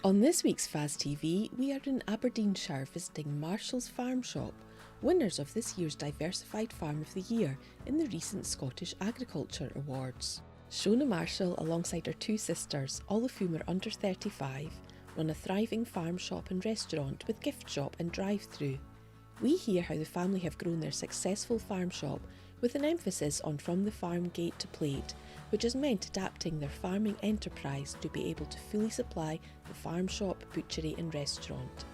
On this week's FAS TV, we are in Aberdeenshire visiting Marshall's farm shop, winners of this year's Diversified Farm of the Year in the recent Scottish Agriculture Awards. Shona Marshall, alongside her two sisters, all of whom are under 35, run a thriving farm shop and restaurant with gift shop and drive-through. We hear how the family have grown their successful farm shop with an emphasis on from the farm gate to plate, which has meant adapting their farming enterprise to be able to fully supply the farm shop, butchery and restaurant.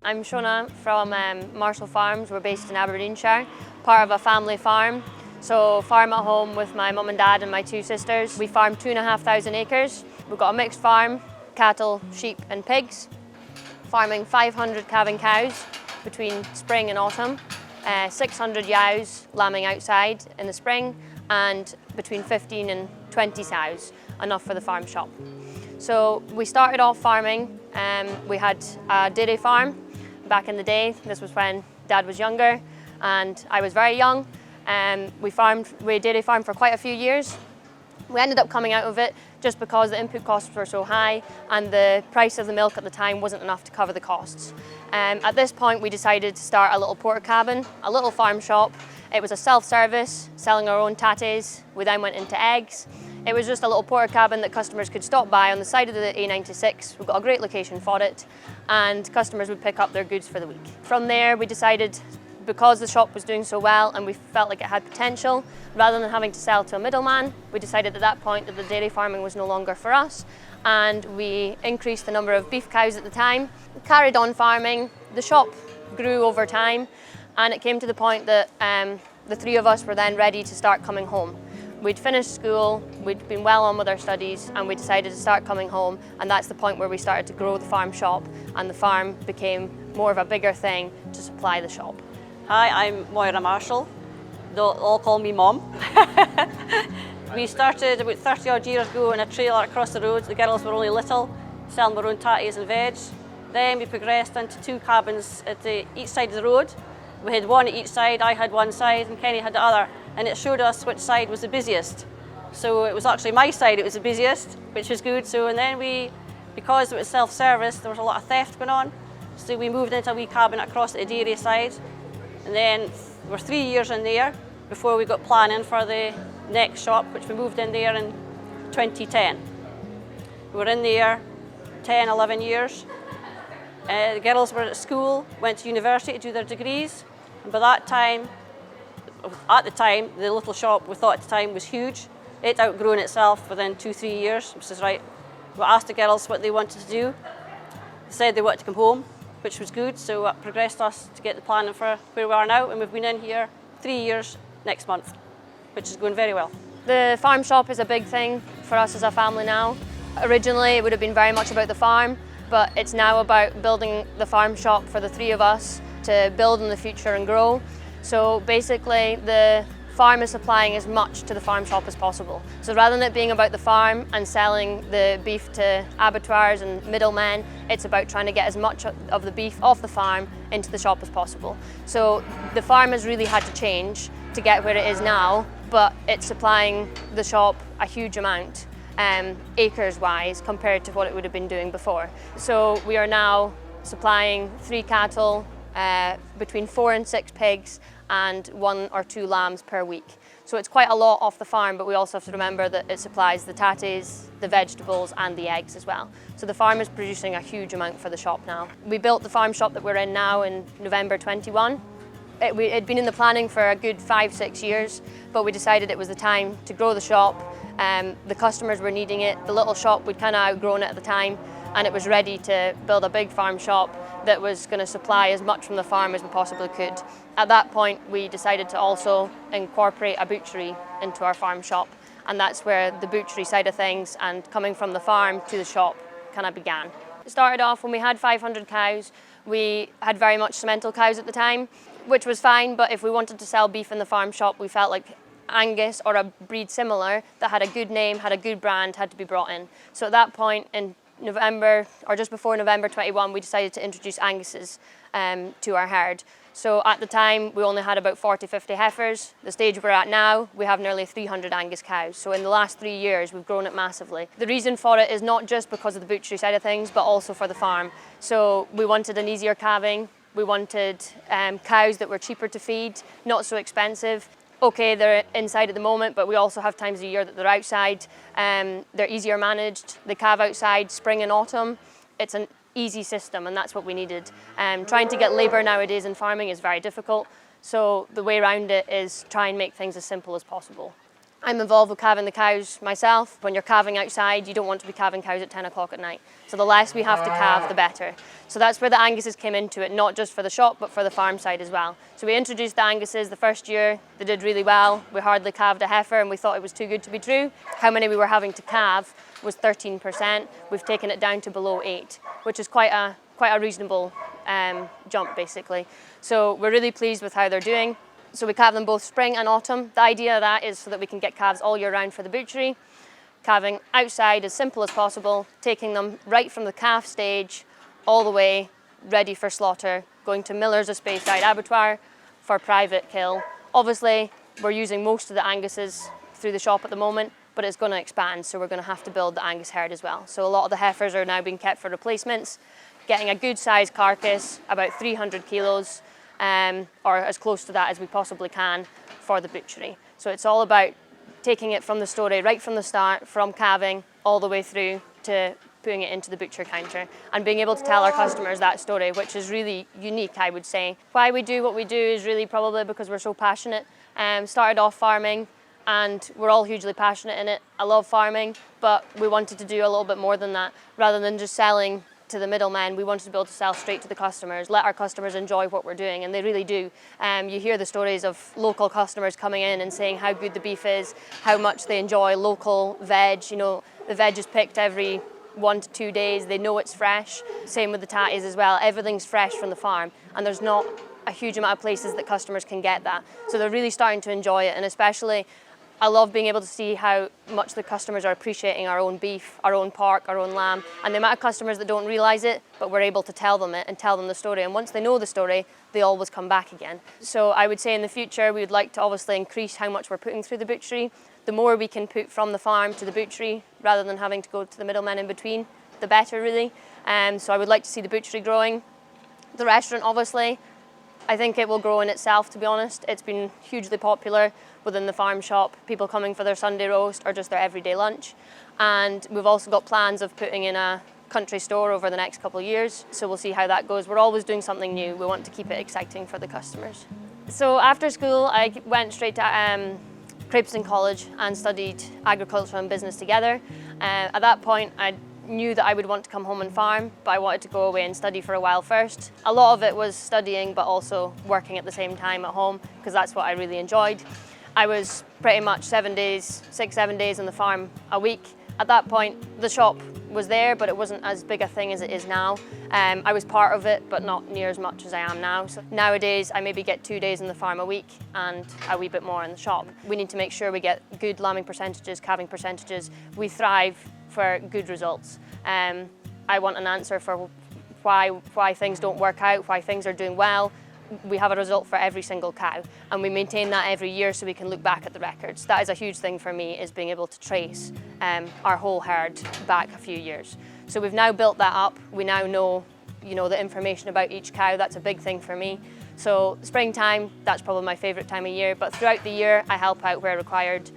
I'm Shona from Marshall Farms. We're based in Aberdeenshire, part of a family farm. So farm at home with my mum and dad and my two sisters. We farm 2,500 acres. We've got a mixed farm, cattle, sheep and pigs. Farming 500 calving cows between spring and autumn. 600 ewes lambing outside in the spring, and between 15 and 20 sows, enough for the farm shop. So we started off farming, we had a dairy farm back in the day. This was when Dad was younger and I was very young. We dairy farmed for quite a few years. We ended up coming out of it just because the input costs were so high and the price of the milk at the time wasn't enough to cover the costs. At this point we decided to start a little porter cabin, a little farm shop. It was a self-service, selling our own tatties. We then went into eggs. It was just a little porter cabin that customers could stop by on the side of the A96. We've got a great location for it, and customers would pick up their goods for the week. From there we decided, because the shop was doing so well and we felt like it had potential, rather than having to sell to a middleman, we decided at that point that the dairy farming was no longer for us, and we increased the number of beef cows at the time. We carried on farming, the shop grew over time, and it came to the point that the three of us were then ready to start coming home. We'd finished school, we'd been well on with our studies, and we decided to start coming home, and that's the point where we started to grow the farm shop, and the farm became more of a bigger thing to supply the shop. Hi, I'm Shona Marshall. They'll all call me Mom. We started about 30 odd years ago in a trailer across the road. The girls were only little, selling their own tatties and veg. Then we progressed into two cabins at each side of the road. We had one at each side, I had one side and Kenny had the other, and it showed us which side was the busiest. So it was actually my side, it was the busiest, which was good. So, and then because it was self-service, there was a lot of theft going on. So we moved into a wee cabin across the dairy side. And then we're 3 years in there before we got planning for the next shop, which we moved in there in 2010. We were in there 10, 11 years. The girls were at school, went to university to do their degrees. And by that time, at the time, the little shop we thought at the time was huge. It outgrown itself within 2-3 years, which is right. We asked the girls what they wanted to do. They said they wanted to come home, which was good, so it progressed us to get the planning for where we are now, and we've been in here 3 years next month, which is going very well. The farm shop is a big thing for us as a family now. Originally it would have been very much about the farm, but it's now about building the farm shop for the three of us to build in the future and grow. So basically the farm is supplying as much to the farm shop as possible. So rather than it being about the farm and selling the beef to abattoirs and middlemen, it's about trying to get as much of the beef off the farm into the shop as possible. So the farm has really had to change to get where it is now, but it's supplying the shop a huge amount, acres wise, compared to what it would have been doing before. So we are now supplying 3 cattle, between 4 and 6 pigs, and 1 or 2 lambs per week. So it's quite a lot off the farm, but we also have to remember that it supplies the tatties, the vegetables and the eggs as well. So the farm is producing a huge amount for the shop now. We built the farm shop that we're in now in November 21. It'd been in the planning for a good 5-6 years, but we decided it was the time to grow the shop. The customers were needing it. The little shop, we'd kind of outgrown it at the time, and it was ready to build a big farm shop that was going to supply as much from the farm as we possibly could. At that point, we decided to also incorporate a butchery into our farm shop, and that's where the butchery side of things and coming from the farm to the shop kind of began. It started off when we had 500 cows. We had very much semental cows at the time, which was fine, but if we wanted to sell beef in the farm shop, we felt like Angus or a breed similar that had a good name, had a good brand, had to be brought in. So at that point in November, or just before November 21, we decided to introduce Angus's to our herd. So at the time, we only had about 40, 50 heifers. The stage we're at now, we have nearly 300 Angus cows. So in the last 3 years, we've grown it massively. The reason for it is not just because of the butchery side of things, but also for the farm. So we wanted an easier calving. We wanted cows that were cheaper to feed, not so expensive. Okay, they're inside at the moment, but we also have times of the year that they're outside. They're easier managed. They calve outside spring and autumn. It's an easy system, and that's what we needed. Trying to get labour nowadays in farming is very difficult, so the way around it is try and make things as simple as possible. I'm involved with calving the cows myself. When you're calving outside, you don't want to be calving cows at 10 o'clock at night. So the less we have to calve, the better. So that's where the Anguses came into it, not just for the shop, but for the farm side as well. So we introduced the Anguses the first year. They did really well. We hardly calved a heifer, and we thought it was too good to be true. How many we were having to calve was 13%. We've taken it down to below 8, which is quite a reasonable jump, basically. So we're really pleased with how they're doing. So we calve them both spring and autumn. The idea of that is so that we can get calves all year round for the butchery. Calving outside as simple as possible, taking them right from the calf stage all the way ready for slaughter, going to Miller's a Speyside abattoir for private kill. Obviously, we're using most of the Anguses through the shop at the moment, but it's going to expand, so we're going to have to build the Angus herd as well. So a lot of the heifers are now being kept for replacements, getting a good sized carcass, about 300 kilos, or as close to that as we possibly can for the butchery. So it's all about taking it from the story right from the start, from calving all the way through to putting it into the butcher counter and being able to tell our customers that story, which is really unique, I would say. Why we do what we do is really probably because we're so passionate. Started off farming and we're all hugely passionate in it. I love farming, but we wanted to do a little bit more than that. Rather than just selling to the middlemen, we wanted to be able to sell straight to the customers, let our customers enjoy what we're doing, and they really do. You hear the stories of local customers coming in and saying how good the beef is, how much they enjoy local veg. You know, the veg is picked every 1 to 2 days, they know it's fresh. Same with the tatties as well, everything's fresh from the farm, and there's not a huge amount of places that customers can get that. So they're really starting to enjoy it, and especially I love being able to see how much the customers are appreciating our own beef, our own pork, our own lamb, and the amount of customers that don't realise it, but we're able to tell them it and tell them the story. And once they know the story, they always come back again. So I would say in the future, we would like to obviously increase how much we're putting through the butchery. The more we can put from the farm to the butchery, rather than having to go to the middlemen in between, the better really. So I would like to see the butchery growing. The restaurant, obviously, I think it will grow in itself, to be honest. It's been hugely popular within the farm shop, people coming for their Sunday roast or just their everyday lunch. And we've also got plans of putting in a country store over the next couple of years, so we'll see how that goes. We're always doing something new. We want to keep it exciting for the customers. So after school, I went straight to Crofts College and studied agriculture and business together. At that point, I knew that I would want to come home and farm, but I wanted to go away and study for a while first. A lot of it was studying, but also working at the same time at home, because that's what I really enjoyed. I was pretty much 7 days, 6-7 days on the farm a week. At that point, the shop was there, but it wasn't as big a thing as it is now. I was part of it, but not near as much as I am now. So nowadays, I maybe get 2 days on the farm a week and a wee bit more in the shop. We need to make sure we get good lambing percentages, calving percentages. We thrive for good results. I want an answer for why things don't work out, why things are doing well. We have a result for every single cow, and we maintain that every year so we can look back at the records. That is a huge thing for me, is being able to trace our whole herd back a few years. So we've now built that up. We now know, the information about each cow. That's a big thing for me. So springtime, that's probably my favourite time of year, but throughout the year I help out where required.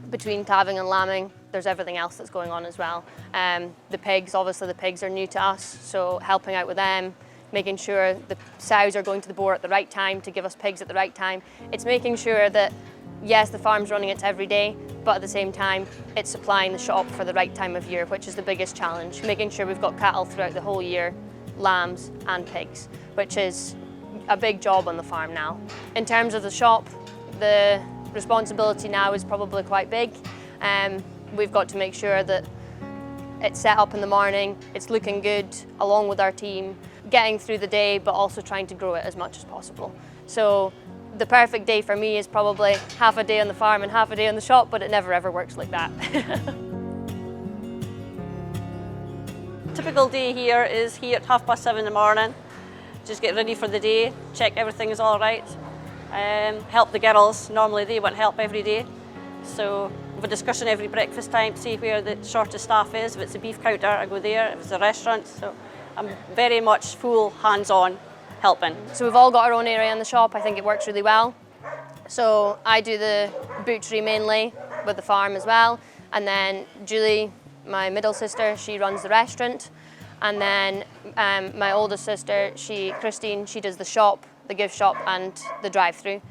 Between calving and lambing, there's everything else that's going on as well. The pigs, obviously the pigs are new to us, so helping out with them, making sure the sows are going to the boar at the right time to give us pigs at the right time. It's making sure that, yes, the farm's running its every day, but at the same time, it's supplying the shop for the right time of year, which is the biggest challenge, making sure we've got cattle throughout the whole year, lambs and pigs, which is a big job on the farm now. In terms of the shop, the responsibility now is probably quite big. We've got to make sure that it's set up in the morning, it's looking good, along with our team, getting through the day, but also trying to grow it as much as possible. So the perfect day for me is probably half a day on the farm and half a day on the shop, but it never ever works like that. typical day here is here at 7:30 in the morning. Just get ready for the day, check everything is all right. Help the girls, normally they want help every day. So we have a discussion every breakfast time to see where the shortest staff is. If it's a beef counter, I go there. If it's a restaurant, so I'm very much full hands-on helping. So we've all got our own area in the shop. I think it works really well. So I do the butchery mainly with the farm as well. And then Julie, my middle sister, she runs the restaurant. And then my oldest sister, Christine, she does the shop, the gift shop and the drive-through.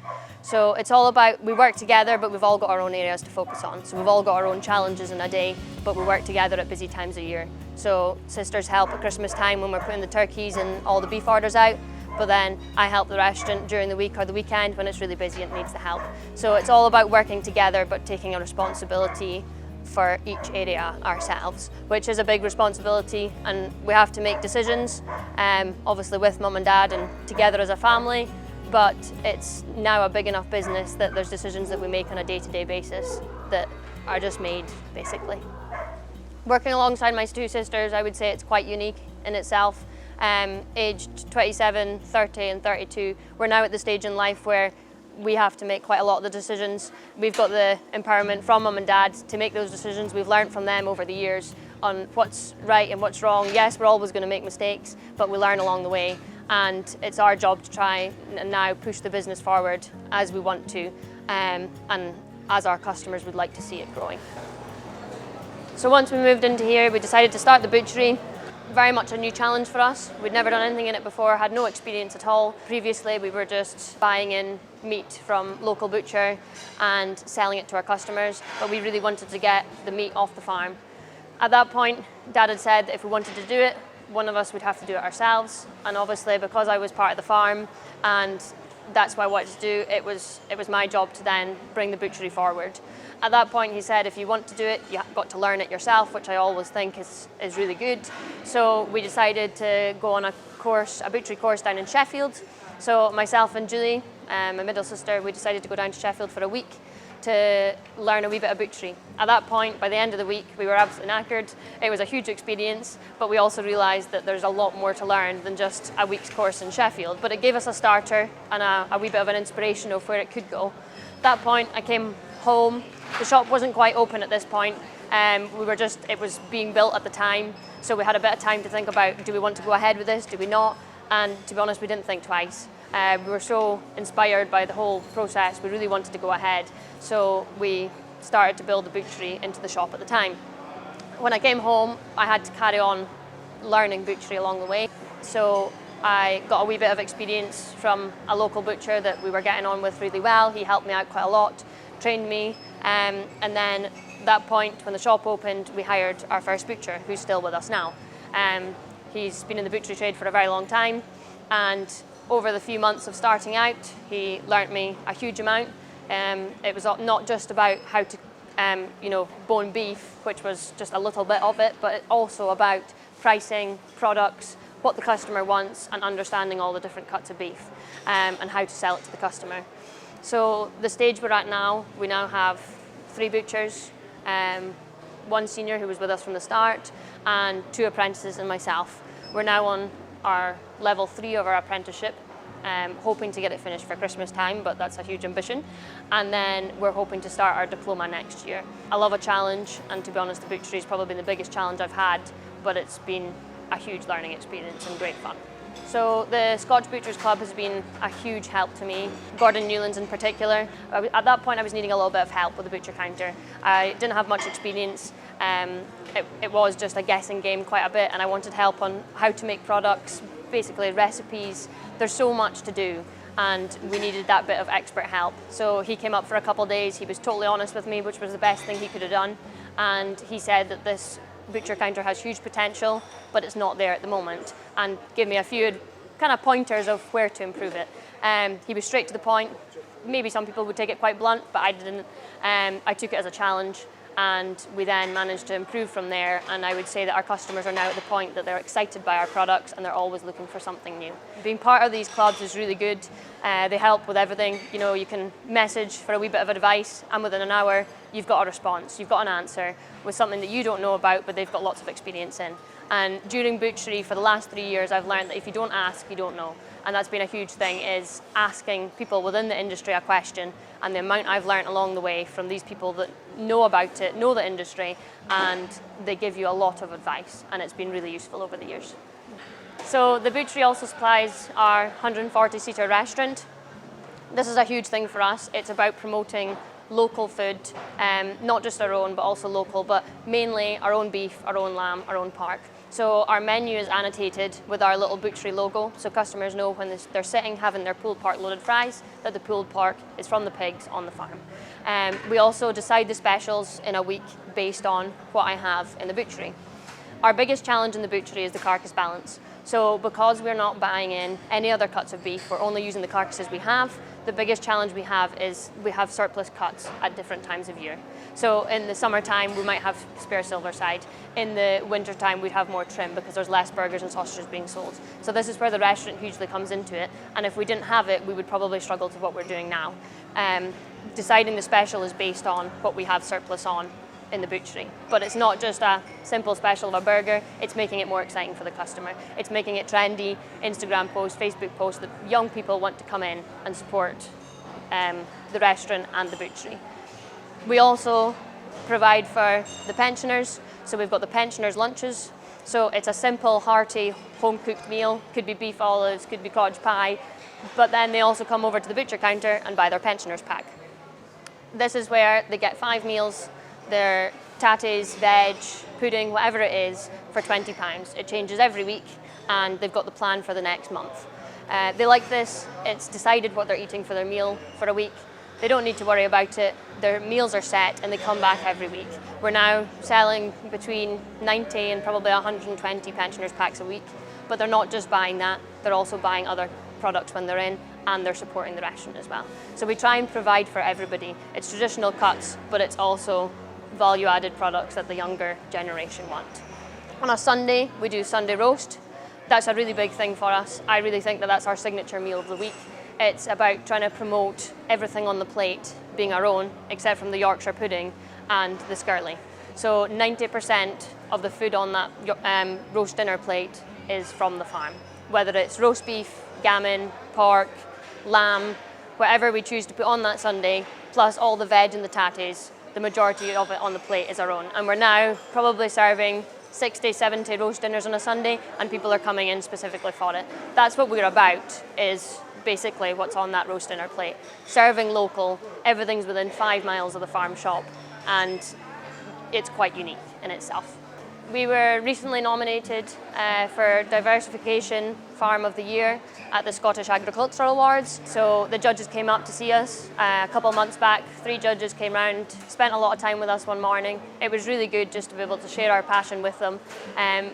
So it's all about, we work together, but we've all got our own areas to focus on. So we've all got our own challenges in a day, but we work together at busy times of year. So sisters help at Christmas time when we're putting the turkeys and all the beef orders out, but then I help the restaurant during the week or the weekend when it's really busy and needs the help. So it's all about working together, but taking a responsibility for each area ourselves, which is a big responsibility, and we have to make decisions, obviously with mum and dad and together as a family, but it's now a big enough business that there's decisions that we make on a day-to-day basis that are just made, basically. Working alongside my two sisters, I would say it's quite unique in itself. Aged 27, 30 and 32, we're now at the stage in life where we have to make quite a lot of the decisions. We've got the empowerment from mum and dad to make those decisions. We've learned from them over the years on what's right and what's wrong. Yes, we're always going to make mistakes, but we learn along the way. And it's our job to try and now push the business forward as we want to, and as our customers would like to see it growing. So once we moved into here, we decided to start the butchery. Very much a new challenge for us. We'd never done anything in it before, had no experience at all. Previously, we were just buying in meat from local butcher and selling it to our customers, but we really wanted to get the meat off the farm. At that point, Dad had said that if we wanted to do it, one of us would have to do it ourselves. And obviously, because I was part of the farm and that's what I wanted to do, it was my job to then bring the butchery forward. At that point, he said, if you want to do it, you've got to learn it yourself, which I always think is really good. So we decided to go on a butchery course down in Sheffield. So myself and Julie, my middle sister, we decided to go down to Sheffield for a week to learn a wee bit of butchery. At that point, by the end of the week, we were absolutely knackered. It was a huge experience, but we also realised that there's a lot more to learn than just a week's course in Sheffield. But it gave us a starter and a wee bit of an inspiration of where it could go. At that point, I came home. The shop wasn't quite open at this point. It was being built at the time, so we had a bit of time to think about, do we want to go ahead with this, do we not? And to be honest, we didn't think twice. We were so inspired by the whole process, we really wanted to go ahead. So we started to build the butchery into the shop at the time. When I came home, I had to carry on learning butchery along the way. So I got a wee bit of experience from a local butcher that we were getting on with really well. He helped me out quite a lot, trained me, and then at that point when the shop opened, we hired our first butcher, who's still with us now. He's been in the butchery trade for a very long time, and over the few months of starting out, he learnt me a huge amount. It was not just about how to bone beef, which was just a little bit of it, but also about pricing, products, what the customer wants, and understanding all the different cuts of beef, and how to sell it to the customer. So the stage we're at now, we now have 3 butchers, one senior who was with us from the start, and 2 apprentices and myself. We're now on our level 3 of our apprenticeship, hoping to get it finished for Christmas time, but that's a huge ambition. And then we're hoping to start our diploma next year. I love a challenge, and to be honest, the butchery has probably been the biggest challenge I've had, but it's been a huge learning experience and great fun. So the Scotch Butchers Club has been a huge help to me, Gordon Newlands in particular. At that point I was needing a little bit of help with the butcher counter. I didn't have much experience. It was just a guessing game quite a bit, and I wanted help on how to make products, basically recipes. There's so much to do, and we needed that bit of expert help. So he came up for a couple of days. He was totally honest with me, which was the best thing he could have done. And he said that this butcher counter has huge potential, but it's not there at the moment, and gave me a few kind of pointers of where to improve it. He was straight to the point. Maybe some people would take it quite blunt, but I didn't. I took it as a challenge, and we then managed to improve from there. And I would say that our customers are now at the point that they're excited by our products and they're always looking for something new. Being part of these clubs is really good. They help with everything. You know, you can message for a wee bit of advice, and within an hour you've got a response, you've got an answer with something that you don't know about but they've got lots of experience in. And during butchery for the last 3 years, I've learned that if you don't ask, you don't know. And that's been a huge thing, is asking people within the industry a question, and the amount I've learned along the way from these people that know about it, know the industry, and they give you a lot of advice, and it's been really useful over the years. So the butchery also supplies our 140-seater restaurant. This is a huge thing for us. It's about promoting local food, not just our own, but also local, but mainly our own beef, our own lamb, our own pork. So our menu is annotated with our little butchery logo, so customers know when they're sitting having their pulled pork loaded fries that the pulled pork is from the pigs on the farm. We also decide the specials in a week based on what I have in the butchery. Our biggest challenge in the butchery is the carcass balance. So because we're not buying in any other cuts of beef, we're only using the carcasses we have, the biggest challenge we have is we have surplus cuts at different times of year. So in the summertime, we might have spare silver side. In the wintertime, we'd have more trim because there's less burgers and sausages being sold. So this is where the restaurant hugely comes into it. And if we didn't have it, we would probably struggle to what we're doing now. Deciding the special is based on what we have surplus on in the butchery. But it's not just a simple special of a burger, it's making it more exciting for the customer. It's making it trendy, Instagram posts, Facebook posts, that young people want to come in and support the restaurant and the butchery. We also provide for the pensioners, so we've got the pensioners' lunches. So it's a simple, hearty, home-cooked meal. Could be beef olives, could be codge pie, but then they also come over to the butcher counter and buy their pensioners' pack. This is where they get 5 meals, their tatties, veg, pudding, whatever it is, for £20. It changes every week, and they've got the plan for the next month. They like this. It's decided what they're eating for their meal for a week. They don't need to worry about it. Their meals are set and they come back every week. We're now selling between 90 and probably 120 pensioners packs a week, but they're not just buying that, they're also buying other products when they're in, and they're supporting the restaurant as well. So we try and provide for everybody. It's traditional cuts, but it's also value-added products that the younger generation want. On a Sunday, we do Sunday roast. That's a really big thing for us. I really think that that's our signature meal of the week. It's about trying to promote everything on the plate being our own, except from the Yorkshire pudding and the skirly. So 90% of the food on that roast dinner plate is from the farm. Whether it's roast beef, gammon, pork, lamb, whatever we choose to put on that Sunday, plus all the veg and the tatties, the majority of it on the plate is our own. And we're now probably serving 60, 70 roast dinners on a Sunday, and people are coming in specifically for it. That's what we're about, is basically what's on that roast dinner plate. Serving local, everything's within 5 miles of the farm shop, and it's quite unique in itself. We were recently nominated for Diversification Farm of the Year at the Scottish Agricultural Awards. So the judges came up to see us a couple of months back. 3 judges came round, spent a lot of time with us one morning. It was really good just to be able to share our passion with them,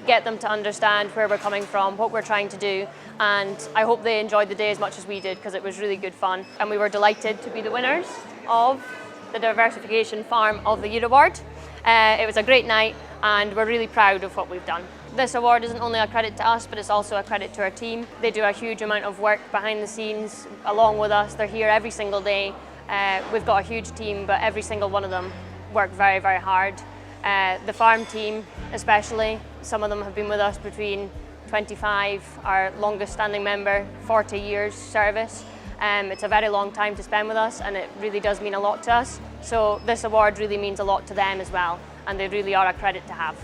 get them to understand where we're coming from, what we're trying to do, and I hope they enjoyed the day as much as we did, because it was really good fun. And we were delighted to be the winners of the Diversification Farm of the Year award. It was a great night, and we're really proud of what we've done. This award isn't only a credit to us, but it's also a credit to our team. They do a huge amount of work behind the scenes along with us. They're here every single day. We've got a huge team, but every single one of them work very, very hard. The farm team especially, some of them have been with us between 25, our longest standing member, 40 years service. It's a very long time to spend with us, and it really does mean a lot to us. So this award really means a lot to them as well, and they really are a credit to have.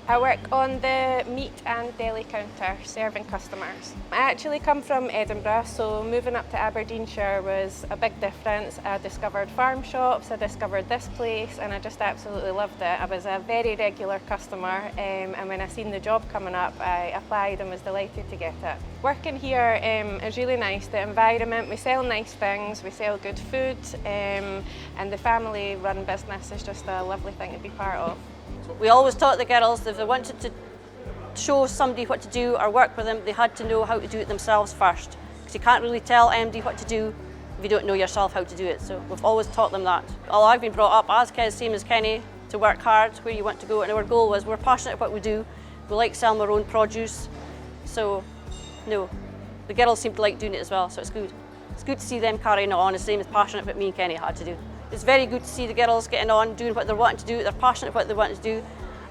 I work on the meat and deli counter, serving customers. I actually come from Edinburgh, so moving up to Aberdeenshire was a big difference. I discovered farm shops, I discovered this place, and I just absolutely loved it. I was a very regular customer, and when I seen the job coming up, I applied and was delighted to get it. Working here is really nice. The environment, we sell nice things, we sell good food, and the family-run business is just a lovely thing to be part of. We always taught the girls if they wanted to show somebody what to do or work with them, they had to know how to do it themselves first. Because you can't really tell MD what to do if you don't know yourself how to do it. So we've always taught them that. Well, I've been brought up as same as Kenny, to work hard where you want to go, and our goal was we're passionate about what we do. We like selling our own produce. So no, the girls seem to like doing it as well, so it's good. It's good to see them carrying on the same as passionate what me and Kenny had to do. It's very good to see the girls getting on, doing what they're wanting to do. They're passionate about what they want to do,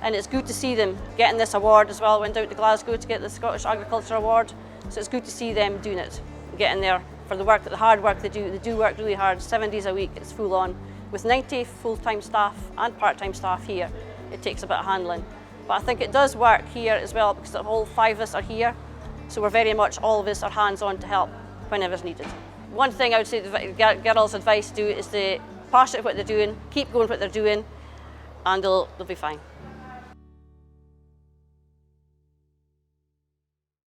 And it's good to see them getting this award as well. Went out to Glasgow to get the Scottish Agriculture Award. So it's good to see them doing it, getting there for the work, the hard work they do. They do work really hard, 7 days a week, it's full on. With 90 full-time staff and part-time staff here, it takes a bit of handling. But I think it does work here as well because the whole 5 of us are here. So we're very much, all of us are hands-on to help whenever's needed. One thing I would say the girls' advice to do is to passionate what they're doing, keep going what they're doing, and they'll be fine.